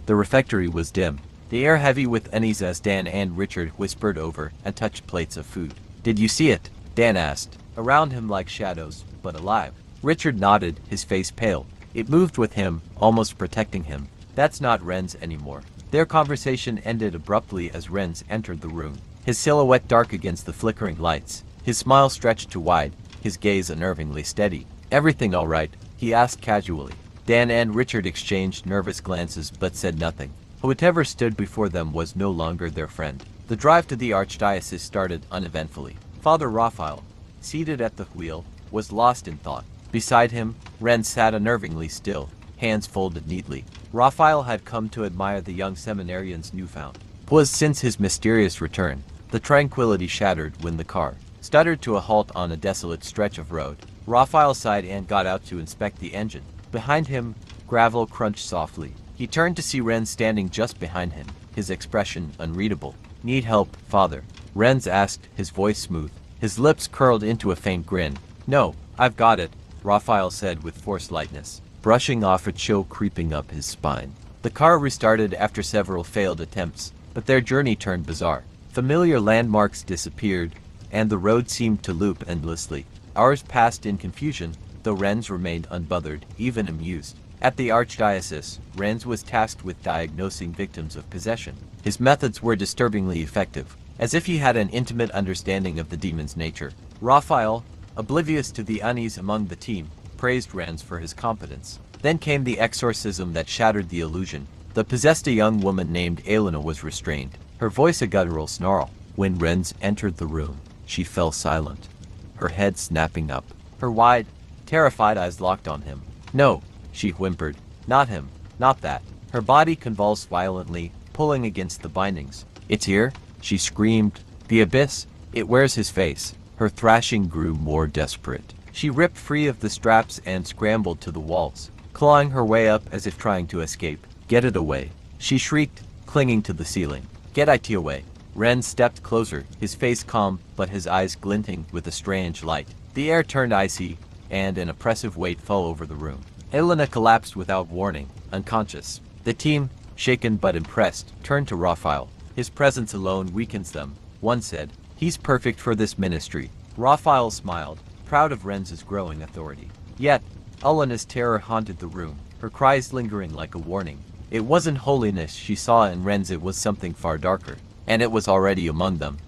The refectory was dim, the air heavy with unease as Dan and Richard whispered over and touched plates of food. "Did you see it?" Dan asked. Around him like shadows, but alive. Richard nodded, his face pale. It moved with him, almost protecting him. "That's not Ren's anymore." Their conversation ended abruptly as Ren's entered the room, his silhouette dark against the flickering lights. His smile stretched too wide, his gaze unnervingly steady. "Everything all right?" he asked casually. Dan and Richard exchanged nervous glances but said nothing. Whatever stood before them was no longer their friend. The drive to the archdiocese started uneventfully. Father Raphael, seated at the wheel, was lost in thought. Beside him, Ren sat unnervingly still, hands folded neatly. Raphael had come to admire the young seminarian's newfound. 'Twas since his mysterious return. The tranquility shattered when the car stuttered to a halt on a desolate stretch of road. Raphael sighed and got out to inspect the engine. Behind him, gravel crunched softly. He turned to see Ren standing just behind him, his expression unreadable. "Need help, Father?" Renz asked, his voice smooth. His lips curled into a faint grin. "No, I've got it," Raphael said with forced lightness, brushing off a chill creeping up his spine. The car restarted after several failed attempts, but their journey turned bizarre. Familiar landmarks disappeared, and the road seemed to loop endlessly. Hours passed in confusion, though Renz remained unbothered, even amused. At the archdiocese, Renz was tasked with diagnosing victims of possession. His methods were disturbingly effective, as if he had an intimate understanding of the demon's nature. Raphael, oblivious to the unease among the team, praised Renz for his competence. Then came the exorcism that shattered the illusion. The possessed a young woman named Elena was restrained, her voice a guttural snarl. When Renz entered the room, she fell silent, her head snapping up, her wide, terrified eyes locked on him. "No," she whimpered. "Not him. Not that." Her body convulsed violently, pulling against the bindings. "It's here," she screamed. "The abyss. It wears his face." Her thrashing grew more desperate. She ripped free of the straps and scrambled to the walls, clawing her way up as if trying to escape. "Get it away," she shrieked, clinging to the ceiling. "Get it away." Ren stepped closer, his face calm but his eyes glinting with a strange light. The air turned icy, and an oppressive weight fell over the room. Elena collapsed without warning, unconscious. The team, shaken but impressed, turned to Raphael. "His presence alone weakens them," one said. "He's perfect for this ministry." Raphael smiled, proud of Renz's growing authority. Yet, Elena's terror haunted the room, her cries lingering like a warning. It wasn't holiness she saw in Renz, it was something far darker, and it was already among them.